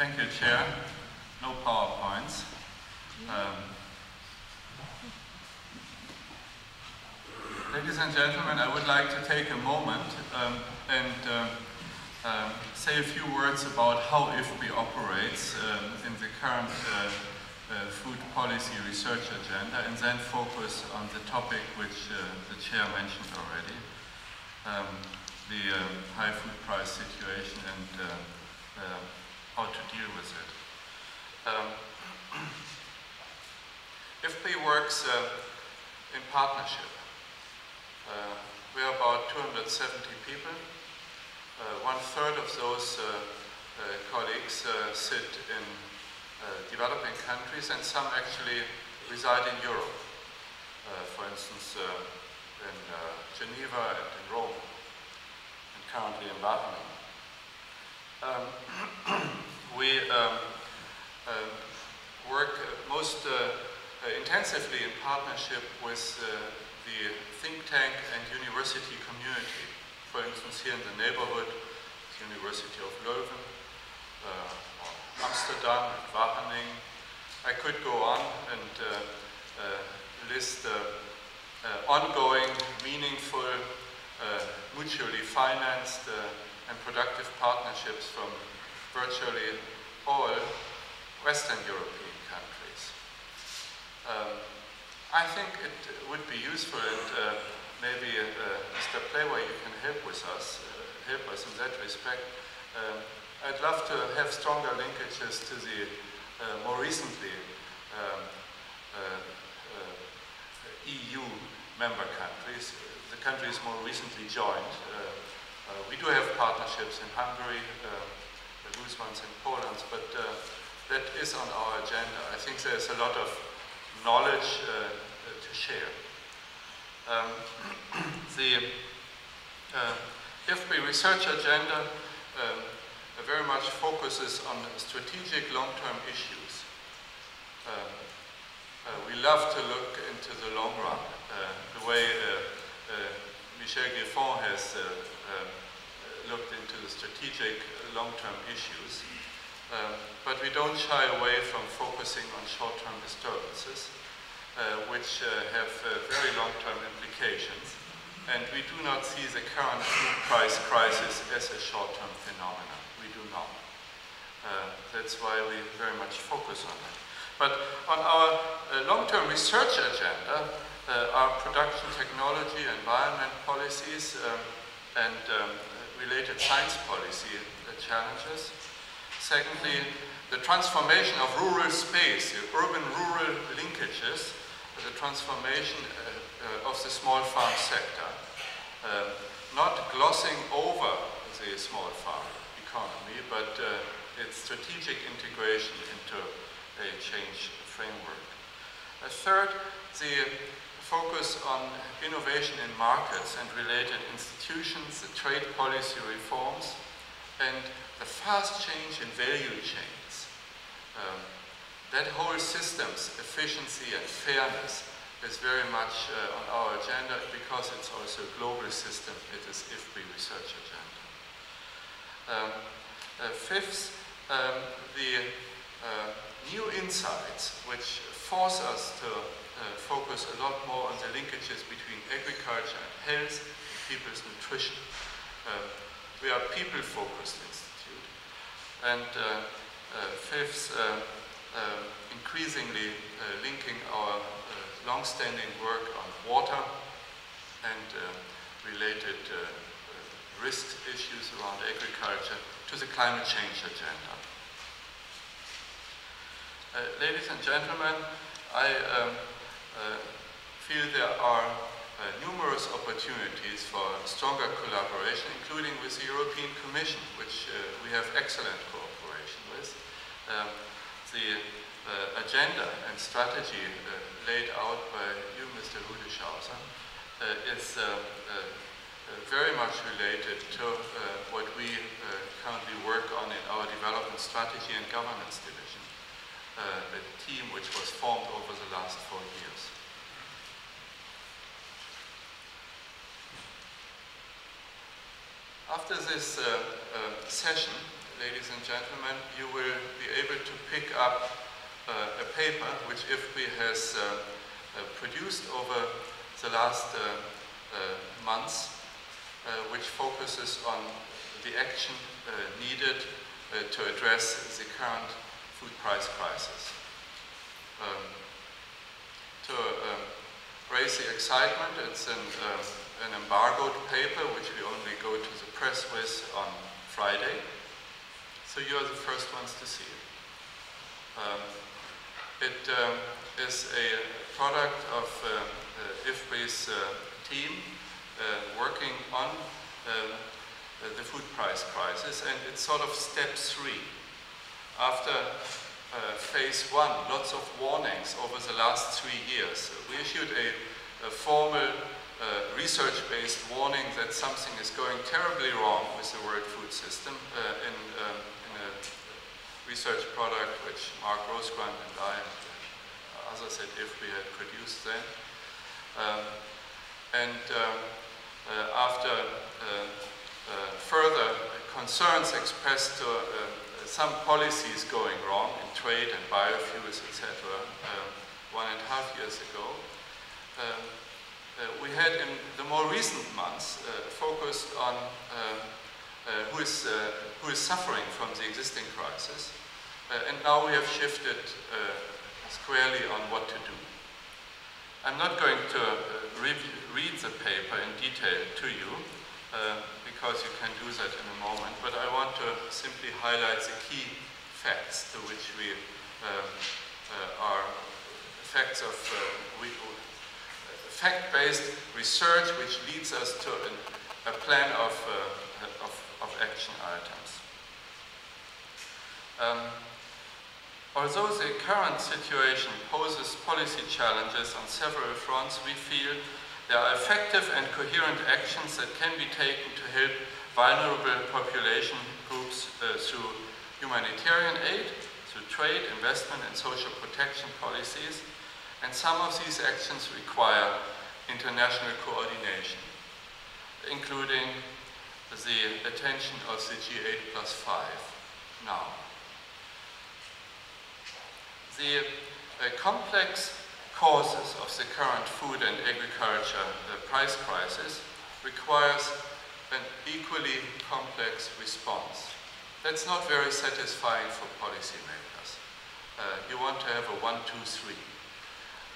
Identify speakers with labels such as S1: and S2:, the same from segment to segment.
S1: Thank you, Chair. No PowerPoints. Ladies and gentlemen, I would like to take a moment and say a few words about how IFPRI operates in the current food policy research agenda, and then focus on the topic which the Chair mentioned already, the high food price situation and how to deal with it. IFPRI works in partnership. We are about 270 people. One-third of those colleagues sit in developing countries, and some actually reside in Europe. For instance, in Geneva and in Rome, and currently in Braun. We work most intensively in partnership with the think tank and university community. For instance, here in the neighborhood, the University of Leuven, Amsterdam and Wageningen. I could go on and list ongoing, meaningful, mutually financed and productive partnerships from virtually all Western European countries. I think it would be useful, and maybe Mr. Playway, you can help us in that respect. I'd love to have stronger linkages to the more recently EU member countries, the countries more recently joined. We do have partnerships in Hungary, loose ones in Poland, but that is on our agenda. I think there's a lot of knowledge to share. The IFPRI research agenda very much focuses on strategic long-term issues. We love to look into the long run, the way Michel Griffon has looked into the strategic long-term issues. But we don't shy away from focusing on short-term disturbances, which have very long-term implications. And we do not see the current food price crisis as a short-term phenomenon. We do not. That's why we very much focus on it. But on our long-term research agenda, our production technology, environment policies, and related science policy challenges. Secondly, the transformation of rural space, the urban-rural linkages, the transformation of the small farm sector, not glossing over the small farm economy, but its strategic integration into a change framework. Third, the focus on innovation in markets and related institutions, the trade policy reforms, and the fast change in value chains. That whole system's efficiency and fairness is very much on our agenda, because it's also a global system. It is IFPRI research agenda. Fifth, the new insights which force us to focus a lot more on the linkages between agriculture and health and people's nutrition. We are a people-focused institute. And fifth, increasingly linking our long-standing work on water and related risk issues around agriculture to the climate change agenda. Ladies and gentlemen, I feel there are numerous opportunities for stronger collaboration, including with the European Commission, which we have excellent cooperation with. The agenda and strategy laid out by you, Mr. Rudeshausen, is very much related to what we currently work on in our development strategy and governance division, a team which was formed over the last 4 years. After this session, ladies and gentlemen, you will be able to pick up a paper which IFPRI has produced over the last months, which focuses on the action needed to address the current food price crisis. To raise the excitement, it's an embargoed paper which we only go to the press with on Friday. So you are the first ones to see it. It is a product of IFPRI's team working on the food price crisis, and it's sort of step 3. After phase 1, lots of warnings over the last 3 years. We issued a formal research-based warning that something is going terribly wrong with the world food system in a research product which Mark Rosgrund and I and others at IFPRI had produced then. After further concerns expressed to some policies going wrong in trade and biofuels, etc., 1.5 years ago, we had in the more recent months focused on who is suffering from the existing crisis, and now we have shifted squarely on what to do. I'm not going to read the paper in detail to you, because you can do that in a moment, but I want to simply highlight the key facts to which we are facts of fact-based research which leads us to a plan of action items. Although the current situation poses policy challenges on several fronts, we feel there are effective and coherent actions that can be taken to help vulnerable population groups through humanitarian aid, through trade, investment and social protection policies, and some of these actions require international coordination, including the attention of the G8+5 now. The complex causes of the current food and agriculture price crisis requires an equally complex response. That's not very satisfying for policymakers. You want to have a 1, 2, 3.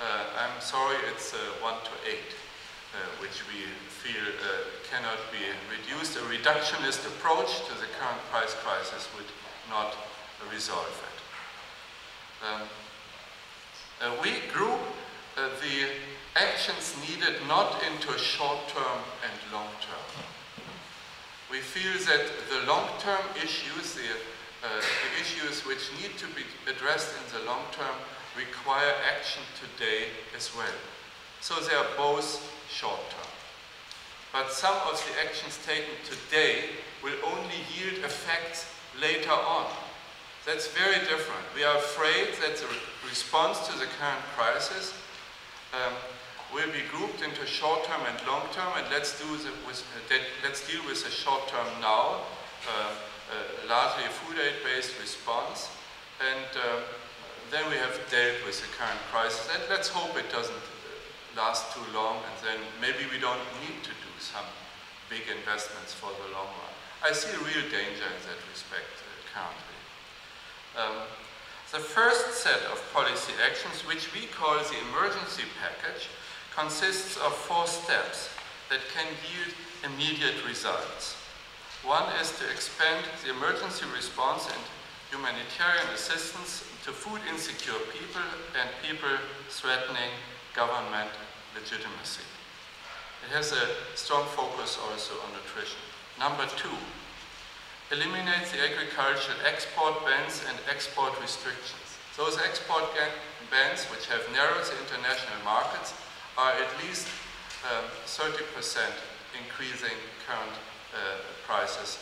S1: I'm sorry, it's 1 to 8, which we feel cannot be reduced. A reductionist approach to the current price crisis would not resolve it. We group the actions needed not into short-term and long-term. We feel that the long-term issues, the issues which need to be addressed in the long term, require action today as well. So they are both short-term. But some of the actions taken today will only yield effects later on. That's very different. We are afraid that the response to the current crisis will be grouped into short-term and long-term, and let's deal with the short-term now, largely a food aid-based response, and then we have dealt with the current crisis. And let's hope it doesn't last too long, and then maybe we don't need to do some big investments for the long run. I see a real danger in that respect currently. The first set of policy actions, which we call the emergency package, consists of 4 steps that can yield immediate results. One is to expand the emergency response and humanitarian assistance to food insecure people and people threatening government legitimacy. It has a strong focus also on nutrition. Number 2, eliminate the agricultural export bans and export restrictions. Those export bans, which have narrowed the international markets, are at least 30% increasing current prices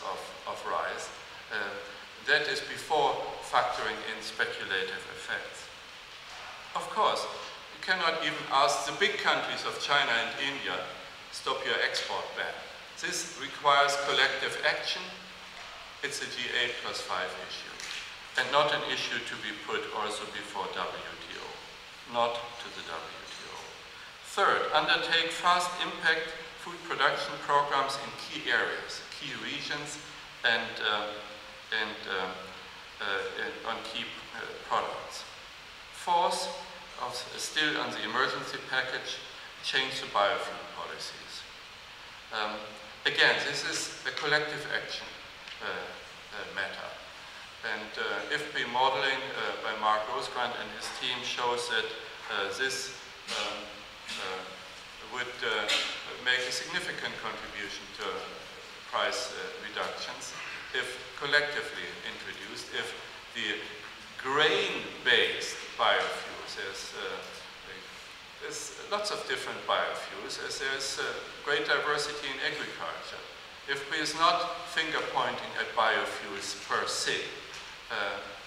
S1: of rice. That is before factoring in speculative effects. Of course, you cannot even ask the big countries of China and India, stop your export ban. This requires collective action it's a G8+5 issue, and not an issue to be put also before WTO, not to the WTO. Third, undertake fast impact food production programs in key areas, key regions, and on key products. Fourth, still on the emergency package, change the biofuel policies. Again, this is a collective action matter. And IFPRI modeling by Mark Rosgrant and his team shows that this would make a significant contribution to price reductions if collectively introduced, if the grain-based biofuels, there's lots of different biofuels, as there's great diversity in agriculture. IFPRI is not finger-pointing at biofuels per se.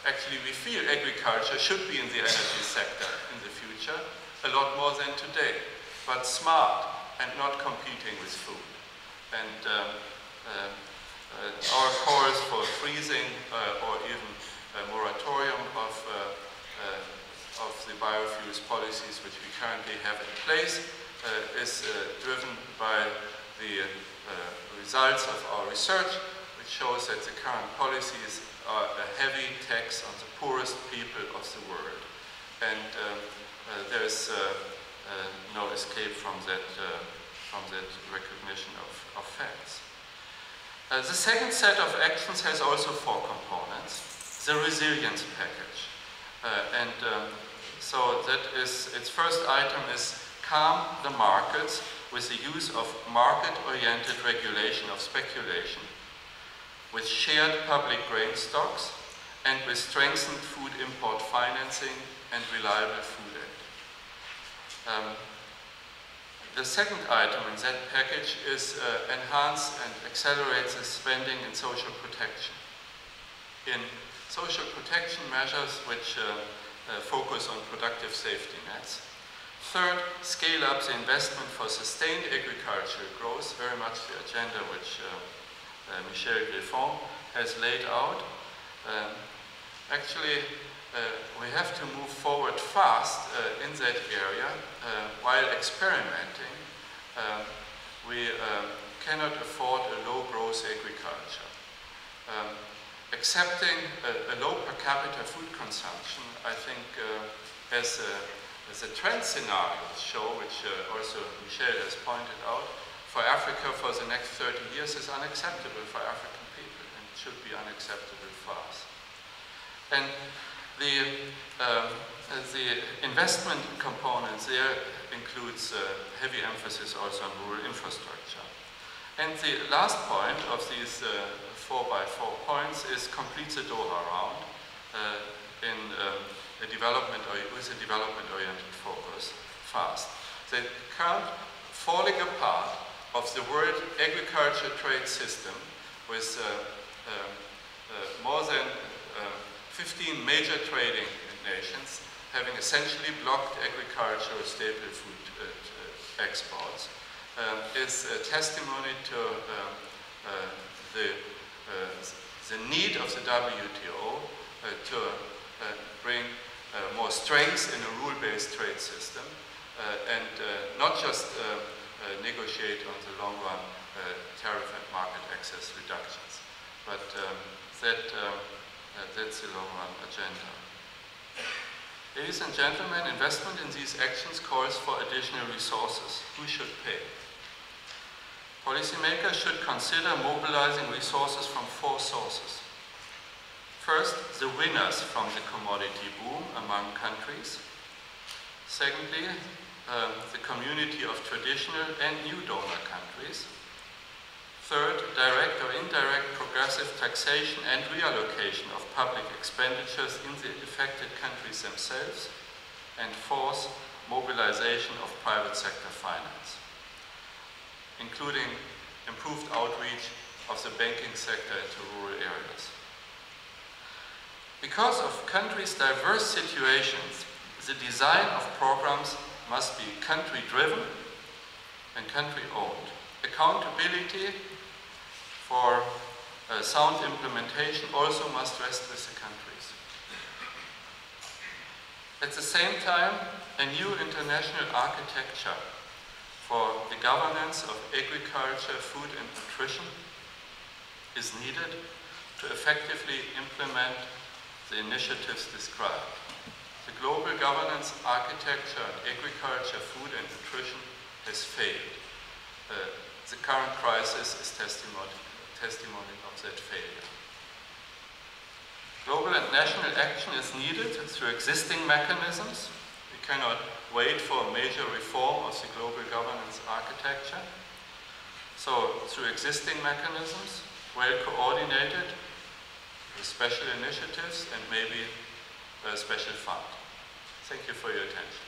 S1: Actually, we feel agriculture should be in the energy sector in the future, a lot more than today, but smart and not competing with food. And our calls for freezing or even a moratorium of the biofuels policies which we currently have in place is driven by the results of our research, which shows that the current policies are a heavy tax on the poorest people of the world. And there's no escape from that recognition of facts. The second set of actions has also 4 components. The resilience package. So that is, its first item is calm the markets with the use of market-oriented regulation of speculation, with shared public grain stocks, and with strengthened food import financing and reliable food aid. The second item in that package is enhance and accelerate the spending in social protection. In social protection measures which focus on productive safety nets. Third, scale up the investment for sustained agricultural growth, very much the agenda which Michel Griffon has laid out. Actually, we have to move forward fast in that area while experimenting. We cannot afford a low-growth agriculture. Accepting a low per capita food consumption, I think, as a trend scenario show, which also Michel has pointed out, for Africa for the next 30 years is unacceptable for African people and should be unacceptable for us. And the investment components there includes heavy emphasis also on rural infrastructure. And the last point of these 4x4 points is complete the Doha round with a development-oriented focus fast. The current falling apart of the world agriculture trade system with more than 15 major trading nations having essentially blocked agricultural staple food exports is a testimony to the need of the WTO to bring more strength in a rule-based trade system and not just negotiate on the long run tariff and market access reductions, but that's the long run agenda. Ladies and gentlemen, investment in these actions calls for additional resources. Who should pay? Policymakers should consider mobilizing resources from 4 sources. First, the winners from the commodity boom among countries. Secondly, the community of traditional and new donor countries. Third, direct or indirect progressive taxation and reallocation of public expenditures in the affected countries themselves. And fourth, mobilization of private sector finance, including improved outreach of the banking sector into rural areas. Because of countries' diverse situations, the design of programs must be country-driven and country-owned. Accountability for sound implementation also must rest with the countries. At the same time, a new international architecture for the governance of agriculture, food and nutrition is needed to effectively implement the initiatives described. The global governance architecture on agriculture, food and nutrition has failed. The current crisis is testimony of that failure. Global and national action is needed through existing mechanisms. We cannot wait for a major reform of the global governance architecture. So, through existing mechanisms, well coordinated, with special initiatives and maybe a special fund. Thank you for your attention.